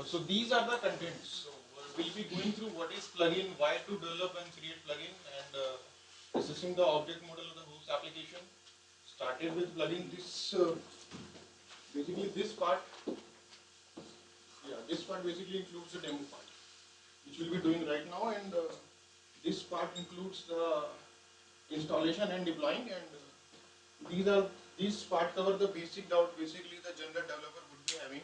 So these are the contents. So we'll be going through what is plugin, why to develop and create plugin, and assessing the object model of the host application. Started with plugin. This basically this part. Yeah, this part basically includes the demo part, which we'll be doing right now, and this part includes the installation and deploying, and these part cover the basic doubt basically the general developer would be having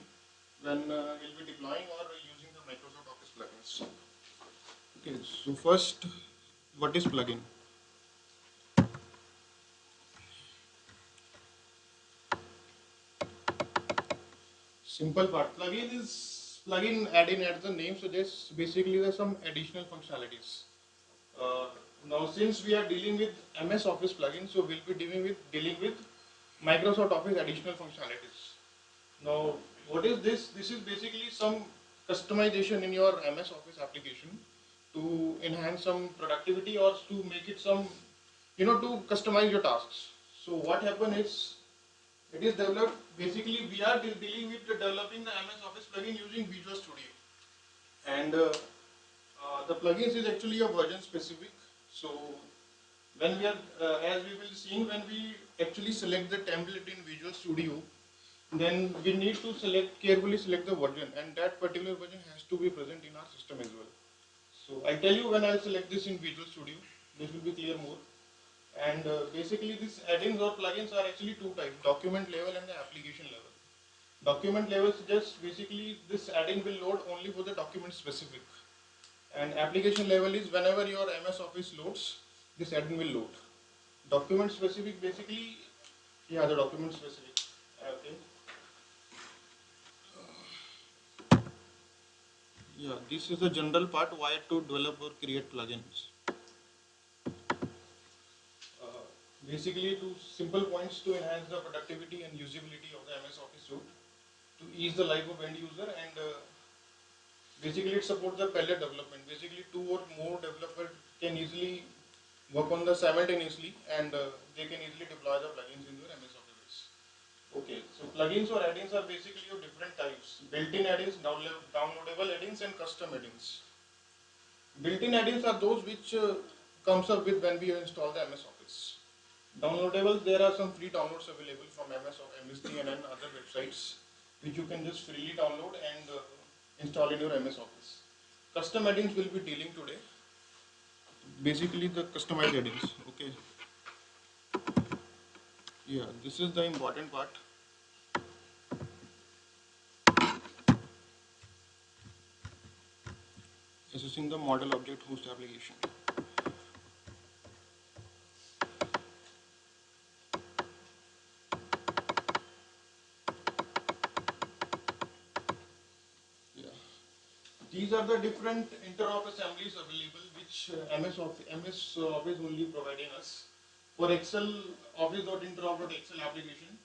when he'll be deploying or using the Microsoft Office plugins. Okay, so first, what is plugin? Simple part. Plugin Addin, as the name suggests, basically there's some additional functionalities. Now since we are dealing with MS Office plugins, so we'll be dealing with Microsoft Office additional functionalities. Now what is this? This is basically some customization in your MS Office application to enhance some productivity or to make it some, to customize your tasks. So what happens is, it is developed, basically we are dealing with developing the MS Office plugin using Visual Studio, and the plugins is actually a version specific. So when we are, as we will see, when we actually select the template in Visual Studio, then we need to carefully select the version, and that particular version has to be present in our system as well. So I tell you, when I select this in Visual Studio, this will be clear more. And basically these add-ins or plugins are actually two types: document level and the application level. Document level suggests basically this add-in will load only for the document specific, and application level is whenever your MS Office loads, this add-in will load. Document specific basically, yeah, the document specific. Okay. Yeah, this is the general part why to develop or create plugins. Basically, two simple points to enhance the productivity and usability of the MS Office suite, to ease the life of end user, and basically it supports the parallel development. Basically, two or more developers can easily work on the simultaneously, and they can easily deploy the plugins in your MS Office. Okay, so plugins or add-ins are basically of different types: built-in add-ins, downloadable add-ins, and custom add-ins. Built-in add-ins are those which comes up with when we install the MS Office. Downloadables, there are some free downloads available from MS or MSD and other websites, which you can just freely download and install in your MS Office. Custom add-ins will be dealing today. Basically the customized add-ins. Okay. Yeah, this is the important part. Assessing the model object host application. Yeah. These are the different Interop assemblies available, which MS Office only providing us for Excel Office.interop.excel application.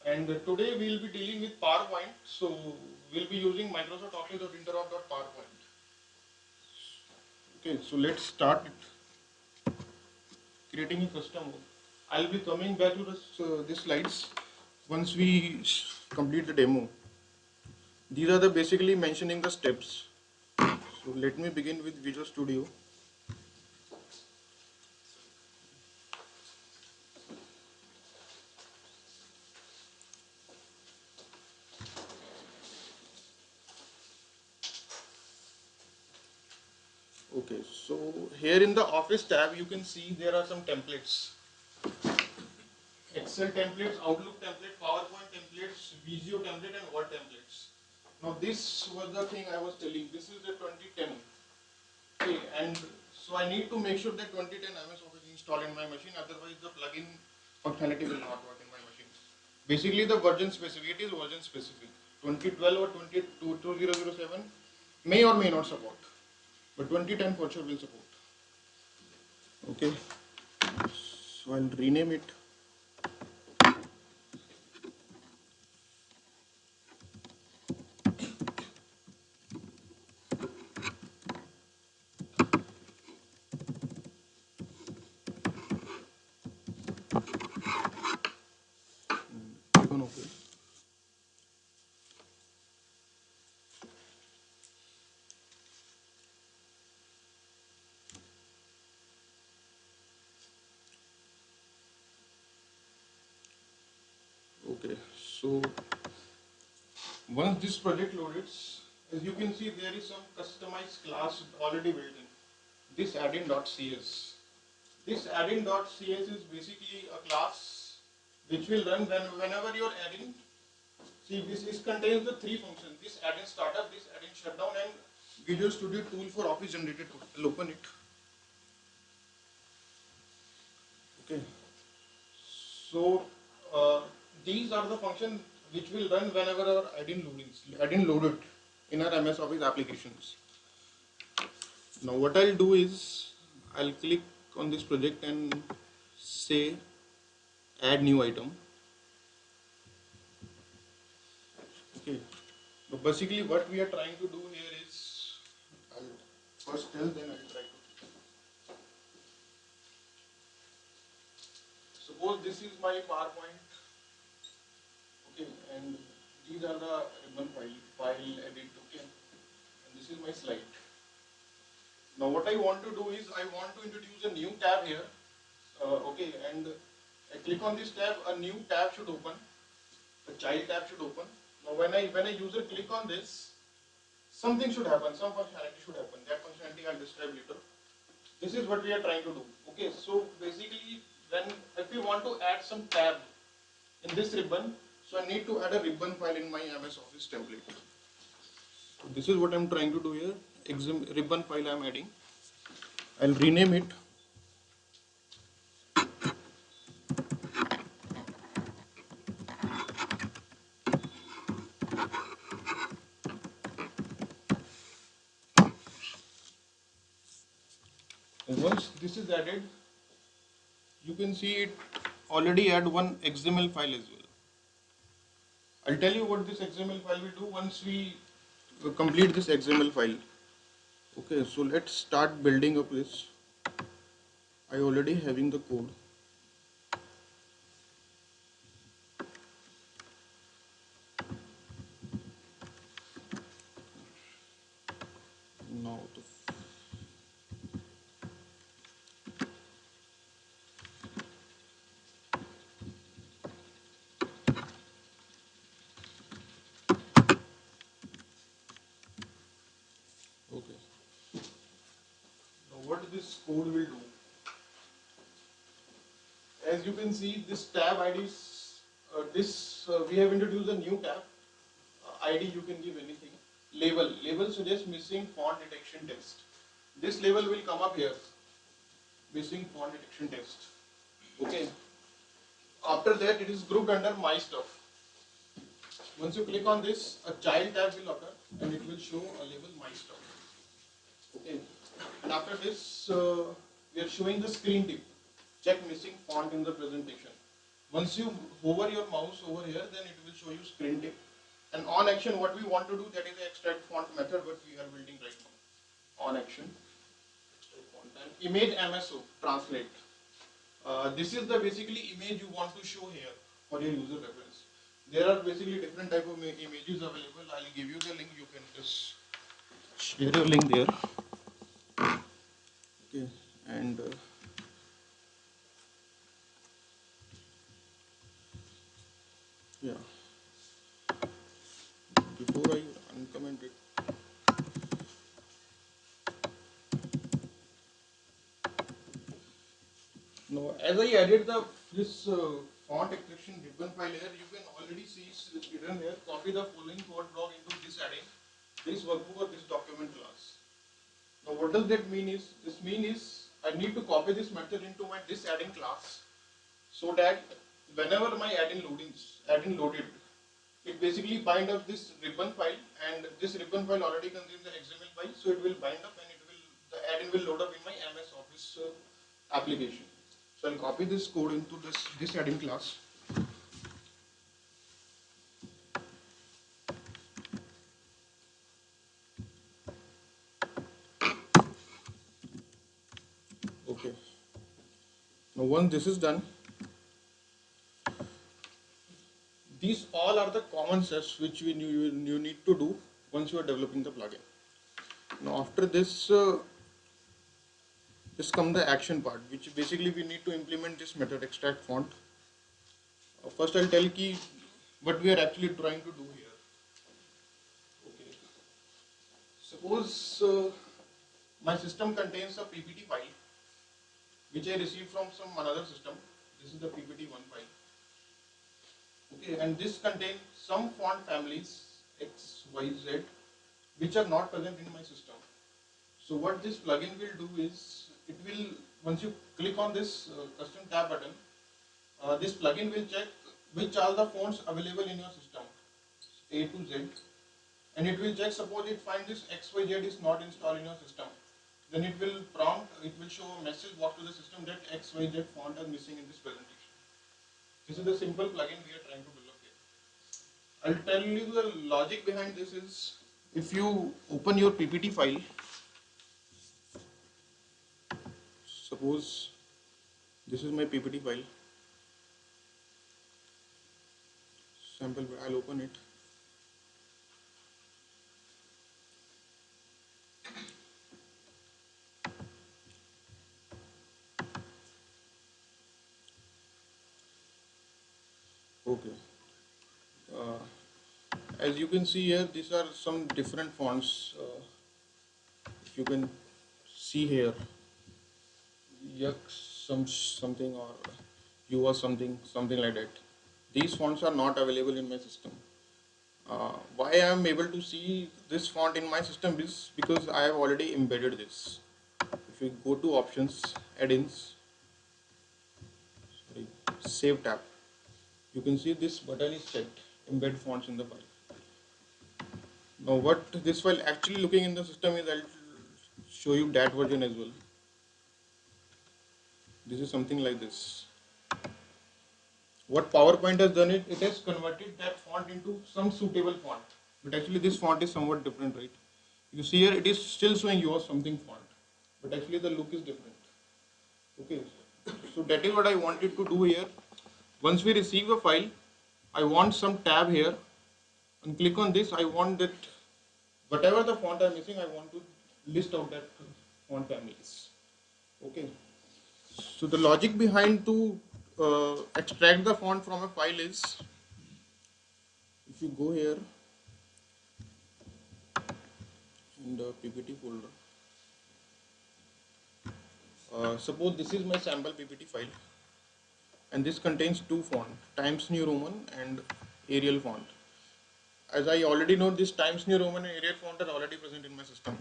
And today we will be dealing with PowerPoint, so we'll be using Microsoft Office.interop.powerpoint. Okay, so let's start creating a custom. I'll be coming back to this slides once we complete the demo. These are the basically mentioning the steps. So let me begin with Visual Studio. Okay, so here in the Office tab, you can see there are some templates. Excel templates, Outlook template, PowerPoint templates, Visio template, and Word templates. Now this was the thing I was telling. This is the 2010. Okay, and so I need to make sure that 2010 MS Office is installed in my machine. Otherwise, the plugin functionality will not work in my machine. Basically, the version specific. It is version specific. 2012 or 2007 may or may not support, but 2010 for sure will support. Okay, so I'll rename it. Click on OK. So once this project loads, as you can see, there is some customized class already built in. This Addin.cs. This Addin.cs is basically a class which will run whenever you're adding. See, this contains the three functions: this Addin startup, this Addin shutdown, and Visual Studio tool for Office generated code. I'll open it. Okay. So these are the functions which will run whenever our Addin loaded in our MS Office applications. Now what I'll do is I'll click on this project and say add new item. Okay. But basically what we are trying to do here is I'll first tell, then I'll try to. Suppose this is my PowerPoint. Okay, and these are the ribbon file edit. Okay, and this is my slide. Now what I want to do is I want to introduce a new tab here. Okay, and I click on this tab, a new tab should open, a child tab should open. Now when a user click on this, something should happen, some functionality should happen. That functionality I'll describe later. This is what we are trying to do. Okay, so basically if you want to add some tab in this ribbon, so I need to add a ribbon file in my MS Office template. So this is what I'm trying to do here. Ribbon file I'm adding. I'll rename it. And once this is added, you can see it already add one XML file as well. I'll tell you what this XML file will do once we complete this XML file. Okay, so let's start building up this. I already having the code. Now okay. Now what this code will do? As you can see, this tab ID is we have introduced a new tab. ID you can give anything. Label suggests missing font detection test. This label will come up here. Missing font detection test. Okay. After that, it is grouped under my stuff. Once you click on this, a child tab will occur and it will show a label my stuff. Okay. And after this, we are showing the screen tip. Check missing font in the presentation. Once you hover your mouse over here, then it will show you screen tip. And on action, what we want to do, that is the extract font method, what we are building right now. On action, extract font and image MSO translate. This is the basically image you want to show here for your user reference. There are basically different type of images available. I'll give you the link. You can just share a link there. Okay, and yeah. Before I uncomment it. Now, as I added this font extraction ribbon file here, you can already see it's written here. Copy the following code block into this Addin, this workbook or this document class. Now, what does that mean is? This means I need to copy this method into my this Addin class, so that whenever my Addin loaded, it basically bind up this ribbon file, and this ribbon file already contains the XML file, so it will bind up and the Addin will load up in my MS Office application. So I'll copy this code into this Addin class. Okay. Now once this is done, these all are the common steps which you need to do once you are developing the plugin. Now after this, this comes the action part, which basically we need to implement this method extract font. First I'll tell key what we are actually trying to do here. Okay. Suppose my system contains a PPT file which I received from some another system. This is the PPT1 file. Okay, and this contains some font families X, Y, Z which are not present in my system. So what this plugin will do is, it will, once you click on this custom tab button, this plugin will check which are the fonts available in your system, A to Z, and it will check, suppose it finds this XYZ is not installed in your system, then it will prompt, it will show a message back to the system that XYZ font is missing in this presentation. This is the simple plugin we are trying to develop here. I'll tell you the logic behind this is, if you open your PPT file, suppose this is my PPT file, sample, I'll open it. Okay. As you can see here, these are some different fonts. If you can see here, Yak something or you or something like that. These fonts are not available in my system. Why I am able to see this font in my system is because I have already embedded this. If you go to options, add-ins, sorry, save tab, you can see this button is checked, embed fonts in the file. Now what this file actually looking in the system is, I'll show you that version as well. This is something like this. What PowerPoint has done, it has converted that font into some suitable font. But actually this font is somewhat different, right? You see here, it is still showing yours something font, but actually the look is different. Okay, so that is what I wanted to do here. Once we receive a file, I want some tab here, and click on this. I want that whatever the font I'm missing, I want to list out that font families. Okay, so the logic behind to extract the font from a file is, if you go here in the PPT folder, suppose this is my sample PPT file, and this contains two fonts, Times New Roman and Arial font. As I already know, this Times New Roman and Arial font are already present in my system.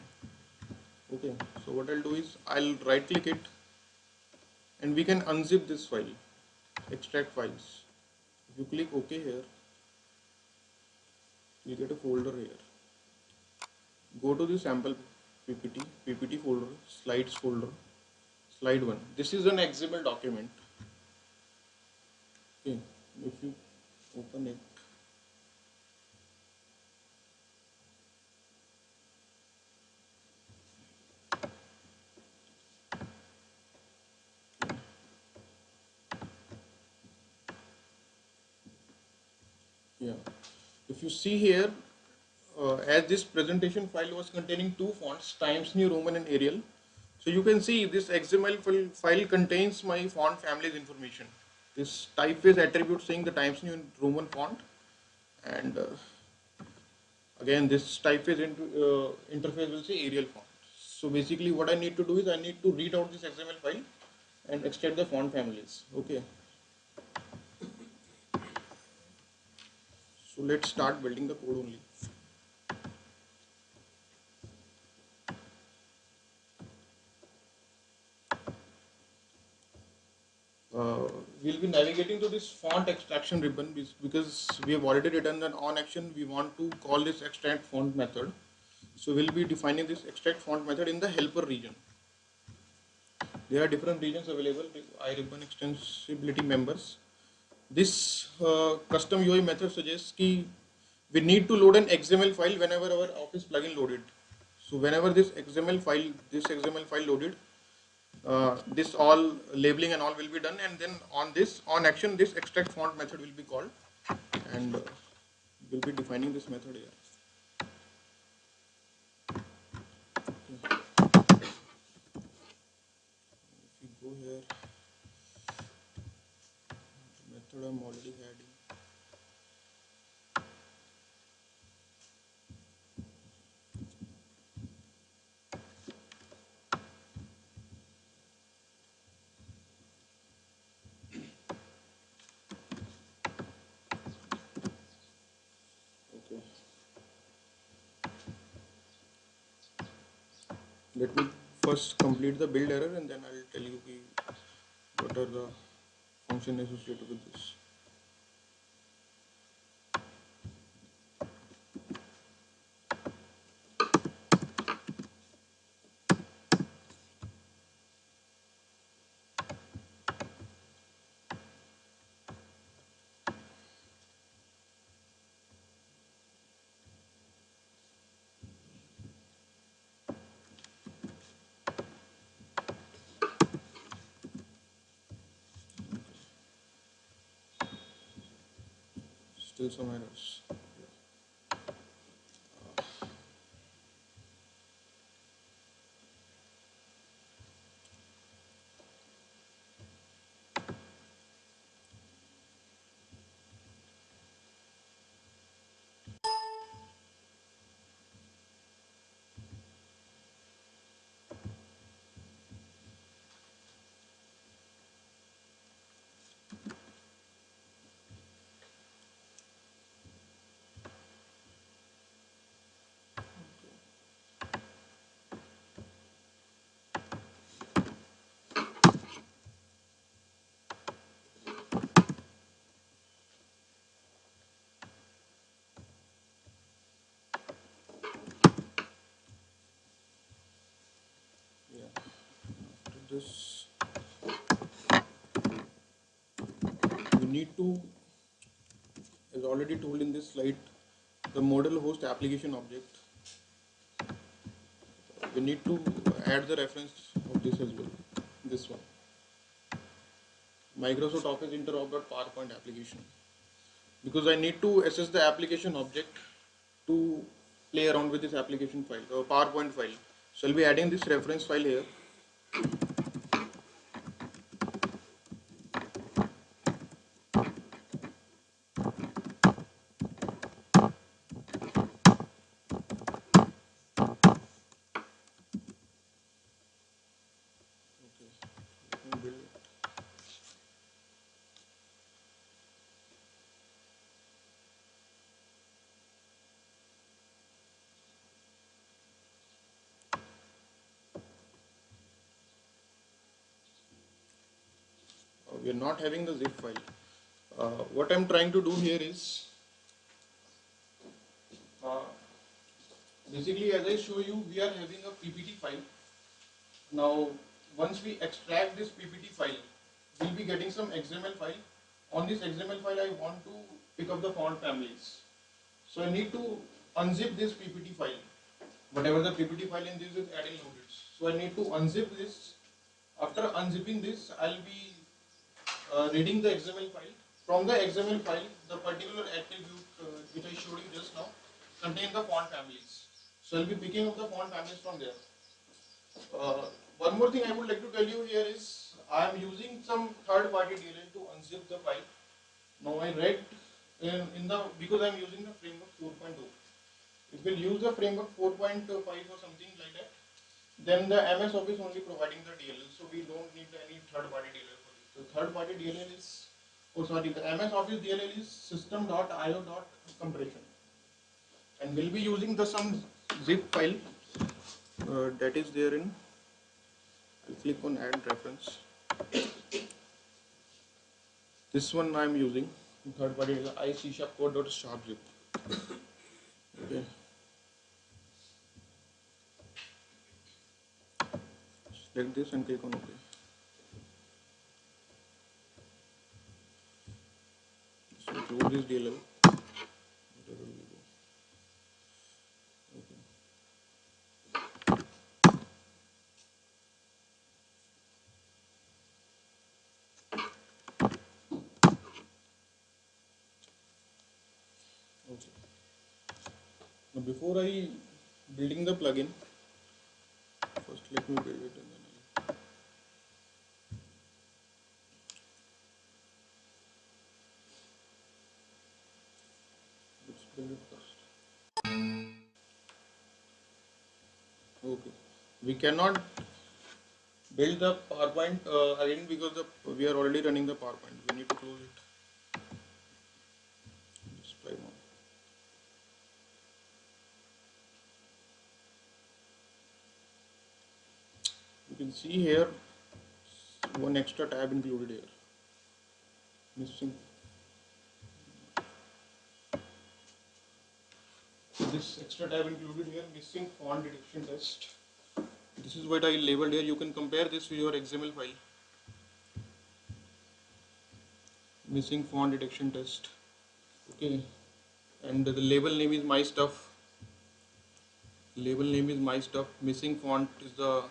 Okay, so what I'll do is, I'll right click it, and we can unzip this file, extract files. If you click OK here, you get a folder here. Go to the sample PPT folder, slides folder, slide 1. This is an XML document. Okay, if you open it, yeah, if you see here, as this presentation file was containing two fonts, Times New Roman and Arial, so you can see this XML file contains my font family's information. This typeface attribute saying the Times New Roman font, and again this typeface interface will say Arial font. So basically what I need to do is, I need to read out this XML file and extract the font families. Okay, so let's start building the code only. We'll be navigating to this font extraction ribbon because we have already written an on action. We want to call this extract font method. So we'll be defining this extract font method in the helper region. There are different regions available, iRibbon extensibility members. This custom UI method suggests that we need to load an XML file whenever our Office plugin loaded. So whenever this XML file loaded, this all labeling and all will be done, and then on action this extract font method will be called, and we'll be defining this method here. If you go here, the method I'm already adding. Let me first complete the build error and then I'll tell you what are the functions associated with this. Still some errors. Yeah. After this, we need to, as already told in this slide, the model host application object. We need to add the reference of this as well. This one, Microsoft Office Interop.PowerPoint application, because I need to access the application object to play around with this application file, the PowerPoint file. So I'll be adding this reference file here. Okay, build it. We are not having the zip file. What I'm trying to do here is, uh, basically as I show you, we are having a PPT file. Now, once we extract this PPT file, we'll be getting some XML file. On this XML file, I want to pick up the font families. So I need to unzip this PPT file. Whatever the PPT file in this is Addin loaded. So I need to unzip this. After unzipping this, I'll be reading the XML file. From the XML file, the particular attribute which I showed you just now contains the font families. So I'll be picking up the font families from there. One more thing I would like to tell you here is I am using some third-party DLL to unzip the file. Now I read because I am using the framework 4.0. If we'll use the framework 4.5 or something like that, then the MS Office only providing the DLL, so we don't need any third-party DLL for this. The third-party DLL is, the MS Office DLL is system.io.compression, and we'll be using the some zip file that is there in. I'll click on add reference. This one I am using third-party iC#code.sharpzip. Okay. Select this and click on OK. So close this DLL. Okay. Now before I building the plugin, first let me build it and then let's build it first. Okay. We cannot build the PowerPoint again because we are already running the PowerPoint. We need to close it. Display mode. can see here one extra tab included here. Missing. So this extra tab included here, missing font detection test. This is what I labeled here. You can compare this with your XML file. Missing font detection test. Okay, and the label name is my stuff. Label name is my stuff. Missing font is the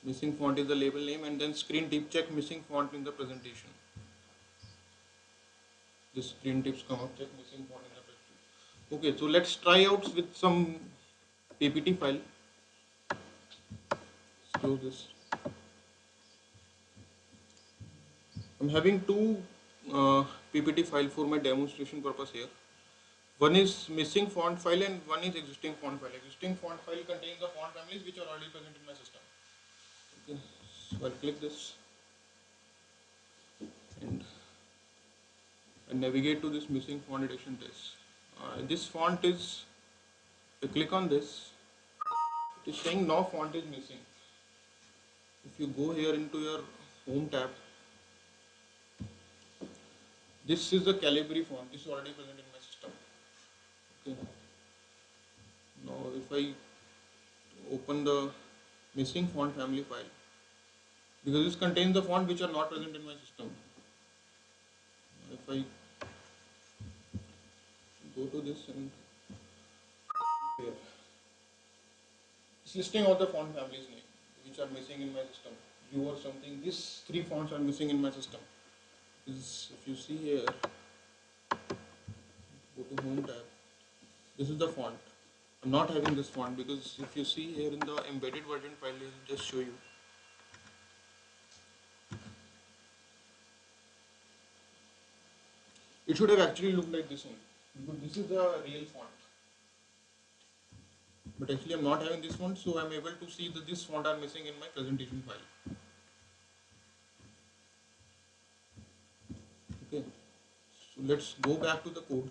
missing font is the label name, and then screen tip check missing font in the presentation. This screen tips come up, check missing font in the presentation. Okay, so let's try out with some PPT file. Let's close this. I'm having two PPT file for my demonstration purpose here. One is missing font file and one is existing font file. Existing font file contains the font families which are already present in my system. Okay, so I'll click this and navigate to this missing font detection test. This font is, to click on this, it is saying no font is missing. If you go here into your home tab, this is the Calibri font. This is already present in my system. Okay. Now if I open the missing font family file, because this contains the font which are not present in my system. If I go to this and here, it's listing all the font families name which are missing in my system. U or something. These three fonts are missing in my system. If you see here, go to home tab. This is the font. I'm not having this font because if you see here in the embedded version file, I'll just show you. It should have actually looked like this one, because this is the real font. But actually I'm not having this font, so I'm able to see that this font are missing in my presentation file. Okay, so let's go back to the code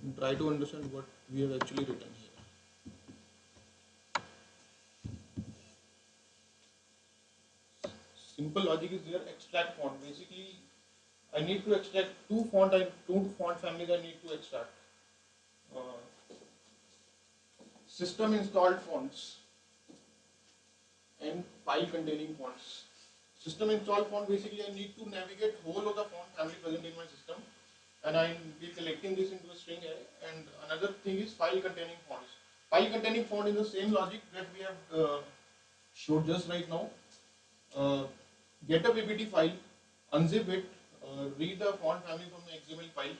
and try to understand what we have actually written here. Simple logic is there. Extract font. Basically, I need to extract two font families. I need to extract. System installed fonts and file containing fonts. System installed font, basically I need to navigate whole of the font family present in my system, and I will be collecting this into a string array. And another thing is file containing fonts. File containing font is the same logic that we have showed just right now. Get a PPT file, unzip it, read the font family from the XML file,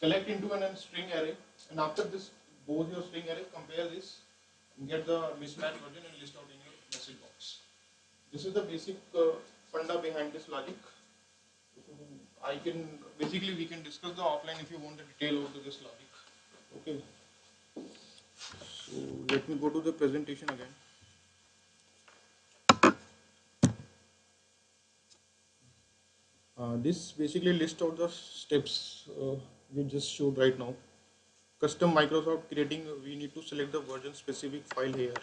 collect into a string array, and after this, both your string arrays, compare this, and get the mismatch version and list out in your message box. This is the basic funda behind this logic. I can basically we can discuss the offline if you want the detail of this logic. Okay. So let me go to the presentation again. This basically lists out the steps we just showed right now. Custom Microsoft creating, we need to select the version specific file here.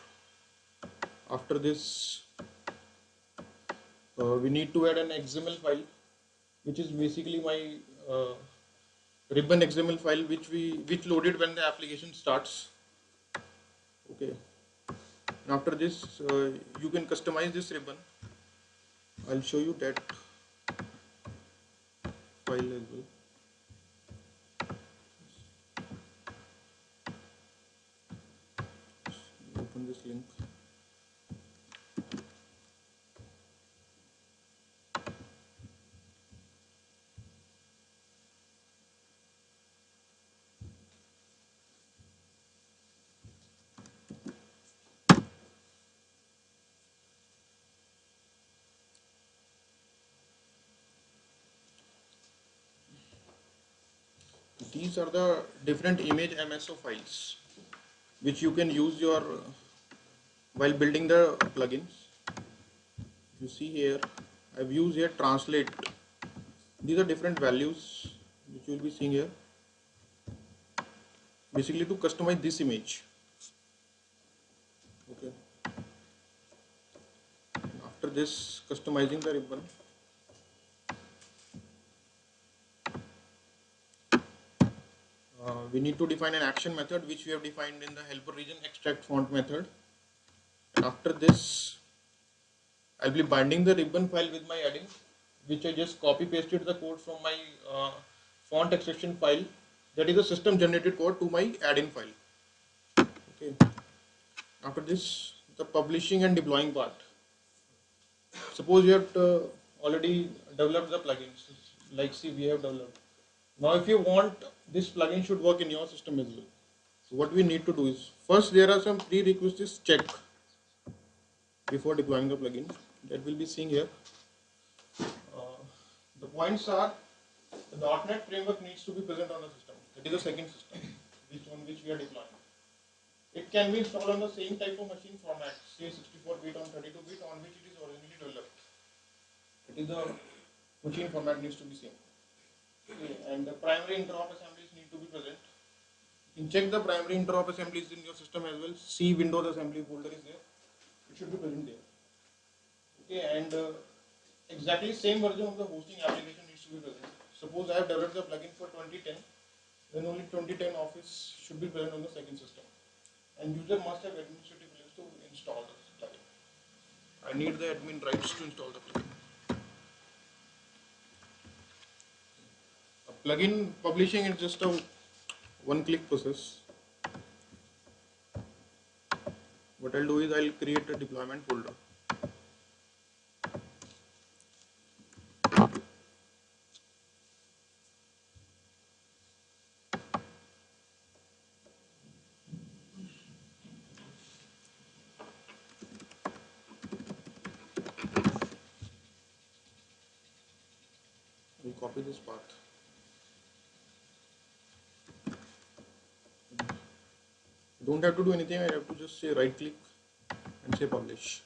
After this, we need to add an XML file, which is basically my ribbon XML file, which loaded when the application starts. Okay. And after this, you can customize this ribbon. I'll show you that file as well. Open this link. These are the different image MSO files which you can use your while building the plugins. You see here, I've used here translate. These are different values which you will be seeing here. Basically to customize this image. this, customizing the ribbon. We need to define an action method which we have defined in the helper region, extract font method. And after this, I'll be binding the ribbon file with my Addin, which I just copy pasted the code from my font extraction file, that is a system generated code, to my Addin file. Okay. After this, the publishing and deploying part. Suppose you have already developed the plugins, like see we have developed. Now if you want this plugin should work in your system as well. So what we need to do is, first there are some prerequisites check before deploying the plugin that we'll be seeing here. The points are, the .NET framework needs to be present on the system. That is the second system which we are deploying. It can be installed on the same type of machine format, say 64-bit on 32-bit, on which it is originally developed. It is the machine format needs to be same. Okay. And the primary interop assemblies need to be present. You can check the primary interop assemblies in your system as well. C Windows assembly folder is there. It should be present there. Okay, and exactly same version of the hosting application needs to be present. Suppose I have developed the plugin for 2010, then only 2010 Office should be present on the second system. And user must have administrative rights to install the plugin. I need the admin rights to install the plugin. A plugin publishing is just a one-click process. What I'll do is I'll create a deployment folder. I'll copy this path. Don't have to do anything, I have to just say right click and say publish.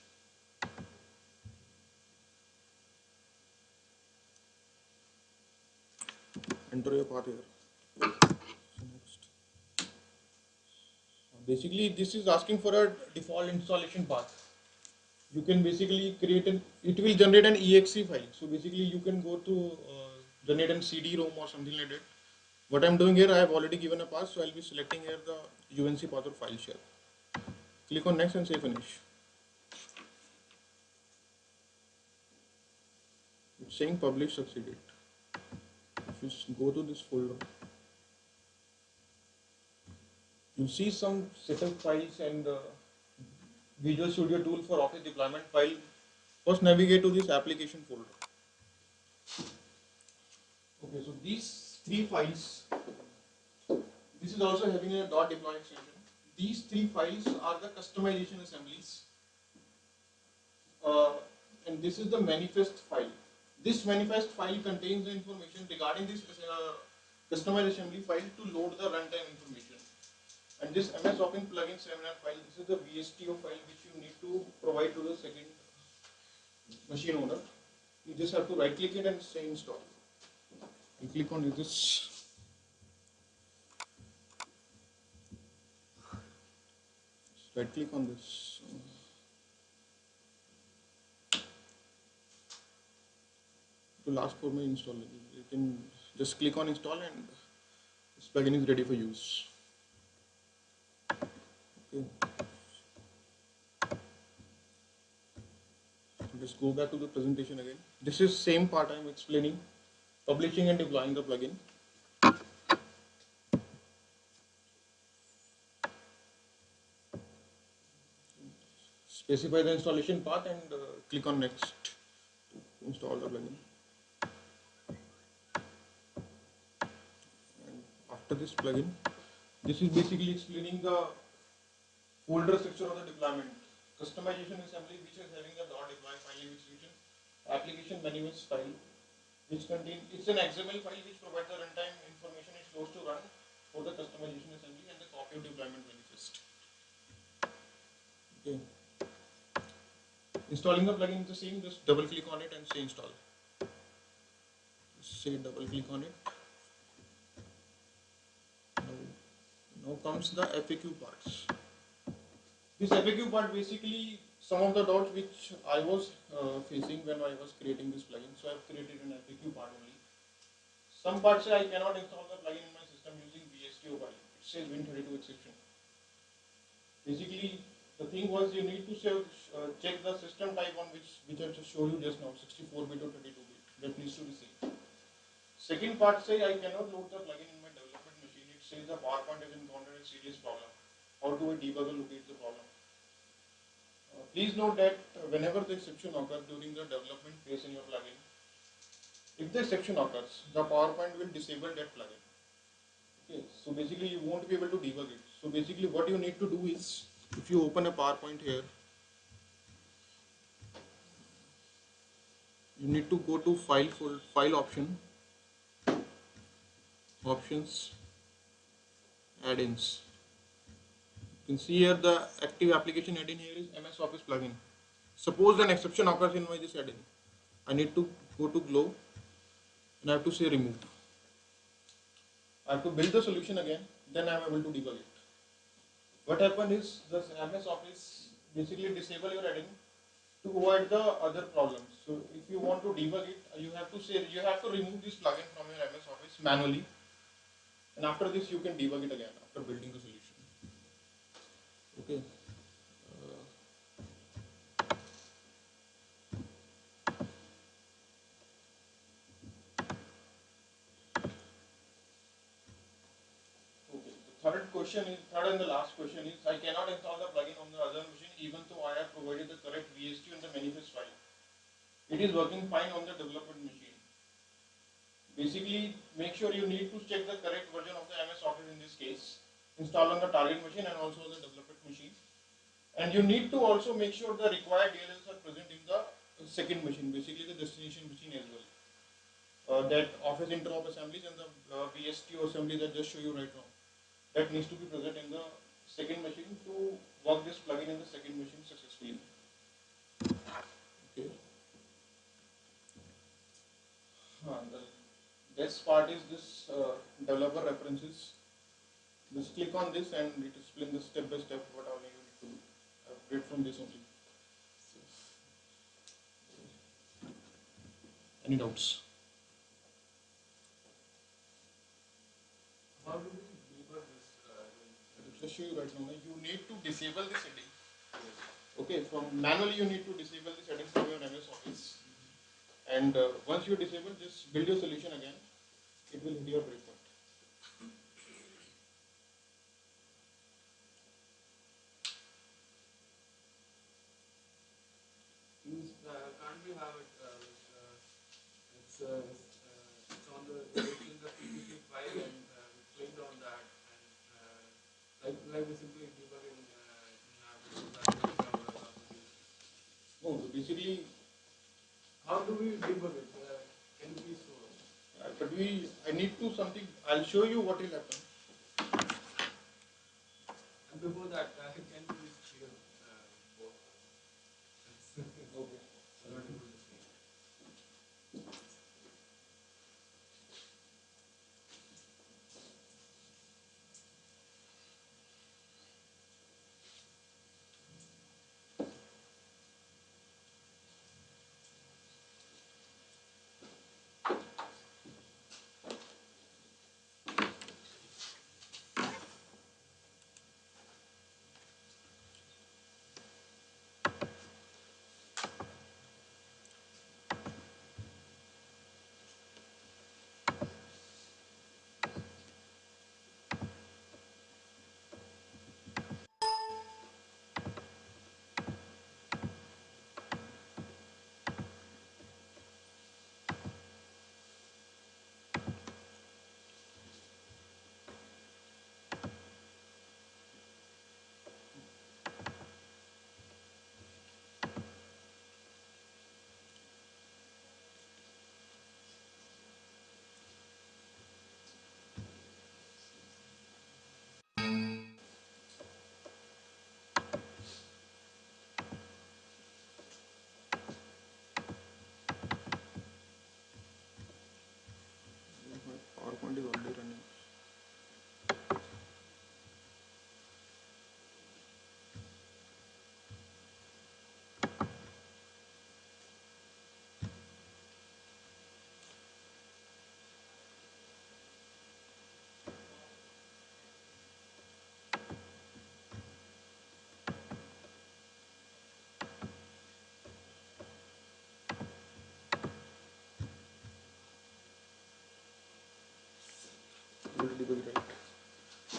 Enter your path here. Next. Basically this is asking for a default installation path. You can basically create it will generate an exe file. So basically you can go to generate an CD-ROM or something like that. What I'm doing here, I have already given a path, so I'll be selecting here the UNC path or file share. Click on next and say finish. It's saying publish succeeded. If you go to this folder, you see some setup files and Visual Studio tool for Office deployment file. First navigate to this application folder. Okay, so these three files, this is also having a .deploy extension. These three files are the customization assemblies, and this is the manifest file. This manifest file contains the information regarding this customized assembly file to load the runtime information. And this MS Open plugin seminar file, this is the VSTO file which you need to provide to the second machine owner. You just have to right click it and say install. You click on this. Right click on this. It will ask for my install. You can just click on install and this plugin is ready for use. Okay. Let's go back to the presentation again. This is same part I am explaining, publishing and deploying the plugin. Specify the installation path and click on next to install the plugin. And after this plugin, this is basically explaining the folder structure of the deployment. Customization assembly, which is having the .deploy file execution, application manifest file, which contains, it's an XML file which provides the runtime information it's supposed to run for the customization assembly, and the copy of deployment manifest. Okay. Installing the plugin is the same, just double click on it and say install. Say double click on it. Now comes the FAQ parts. This FAQ part basically some of the doubts which I was facing when I was creating this plugin. So I've created an FAQ part only. Some parts say I cannot install the plugin in my system using VSTO file. It says Win32 exception. Basically, the thing was you need to check the system type on which I just showed you just now, 64-bit or 32-bit. That needs to be seen. Second part say I cannot load the plugin in my development machine. It says the PowerPoint has encountered a serious problem. How do I debug and locate the problem? Please note that whenever the exception occurs during the development phase in your plugin, if the exception occurs, the PowerPoint will disable that plugin. Okay, so basically you won't be able to debug it. So basically what you need to do is, if you open a PowerPoint here, you need to go to file option, options, add-ins. You can see here the active application add-in here is MS Office plugin. Suppose an exception occurs in my this add-in. I need to go to Glow and I have to say remove. I have to build the solution again, then I am able to debug it. What happened is this MS Office basically disable your add-in to avoid the other problems. So if you want to debug it, you have to remove this plugin from your MS Office manually, and after this you can debug it again after building the solution. Okay. Third and the last question is, I cannot install the plugin on the other machine even though I have provided the correct VST in the manifest file. It is working fine on the development machine. Basically, make sure you need to check the correct version of the MS Office in this case, install on the target machine and also on the development machine. And you need to also make sure the required DLLs are present in the second machine, basically the destination machine as well. That Office Interop assemblies and the VSTO assembly that just show you right now. That needs to be present in the second machine to work this plugin in the second machine successfully. Okay. The best part is this developer references. Just click on this and it explains the step by step what all you need to do. I've read from this only. So, any doubts? How do we debug this? I'll just show you right now. You need to disable this setting. Okay, from manually you need to disable the settings from your MS Office. And once you disable, just build your solution again. It will hit your breakpoint. Can't we have it? It's on the directly in the PPT file and we clicked on that and like we simply debug in No, so basically, how do we debug it? Can you please show us? but I need to something. I'll show you what will happen. And before that, can you please share both? Okay. I'm not able to see.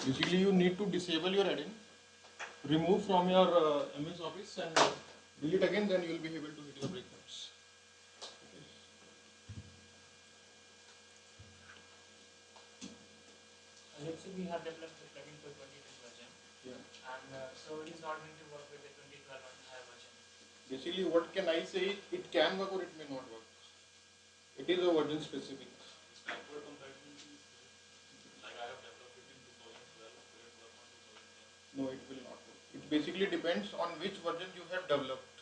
Basically, you need to disable your add-in, remove from your MS Office, and delete again. Then you will be able to hit your breakpoints. Let's say we have developed the plugin for 2010 version, Yeah. and so it is not going to work with the 2012 or higher version. Basically, what can I say? It can work or it may not work. It is a version specific. Backward compatibility is like I have developed it in 2012, will it work on 2010? No, it will not work. It basically depends on which version you have developed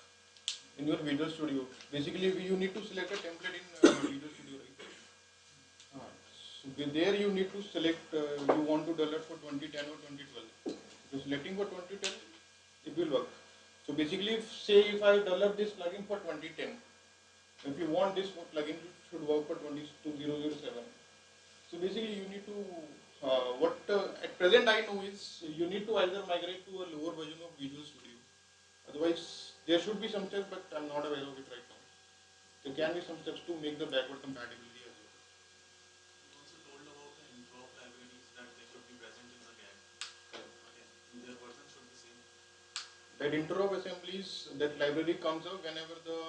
in your Visual Studio. Basically, you need to select a template in Visual Studio, right? So there you need to select you want to develop for 2010 or 2012. If you're selecting for 2010, it will work. So basically, if I develop this plugin for 2010, if you want this plugin should work for 2007. So basically, you need to at present I know is you need to either migrate to a lower version of Visual Studio. Otherwise, there should be some steps, but I'm not aware of it right now. There can be some steps to make the backward compatibility as well. You also told about the Interop libraries that they should be present in the GAG. Okay, their version should be same. That Interop Assemblies, that library comes up whenever the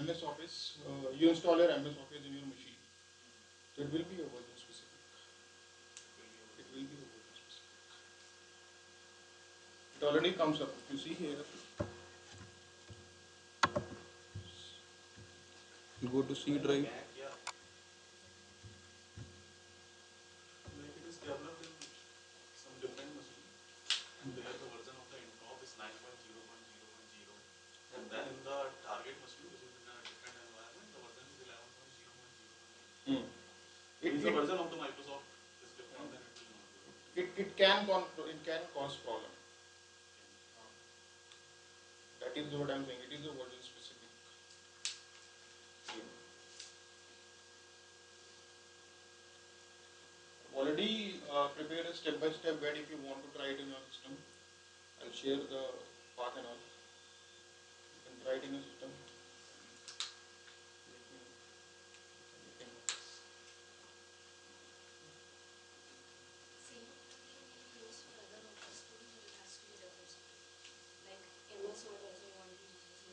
MS Office, you install your MS Office in your machine. So it will be a version specific. It will be a version specific. It already comes up. If you see here, you go to C drive. GAG, yeah. Like it is developed in some different machine, and there the version of the Interop is 9.0.0.0, and then in the target machine, which is in a different environment, the version is 11.0.0.0. Hmm. If the version of the Microsoft is different, then it will not work. It can cause problem. That is what I'm saying. It is a version specific. Already prepared a step-by-step guide if you want to try it in your system. I'll share the path and all. You can try it in your system.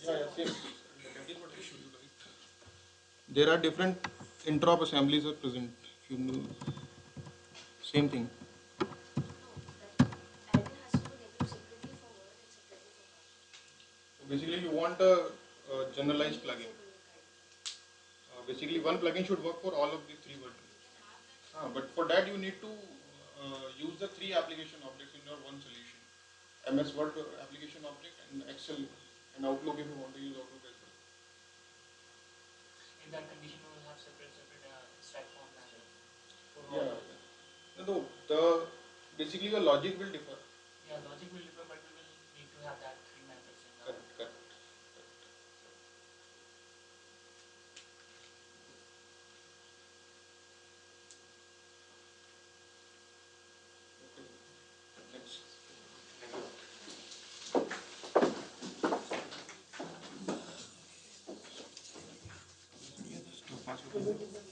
Yeah, same. That is what I showed you guys. There are different interop assemblies are present. If you know, same thing. So basically, you want a generalized plugin. Basically, one plugin should work for all of these three versions. But for that, you need to use the three application objects in your one solution. MS Word application object and Excel and Outlook if you want to use Outlook as well. In that condition, we will have separate stack format for all. Yeah. No, basically your logic will differ. Yeah, logic will differ, but we will need to have that three methods in the. Correct. Next. Thank you.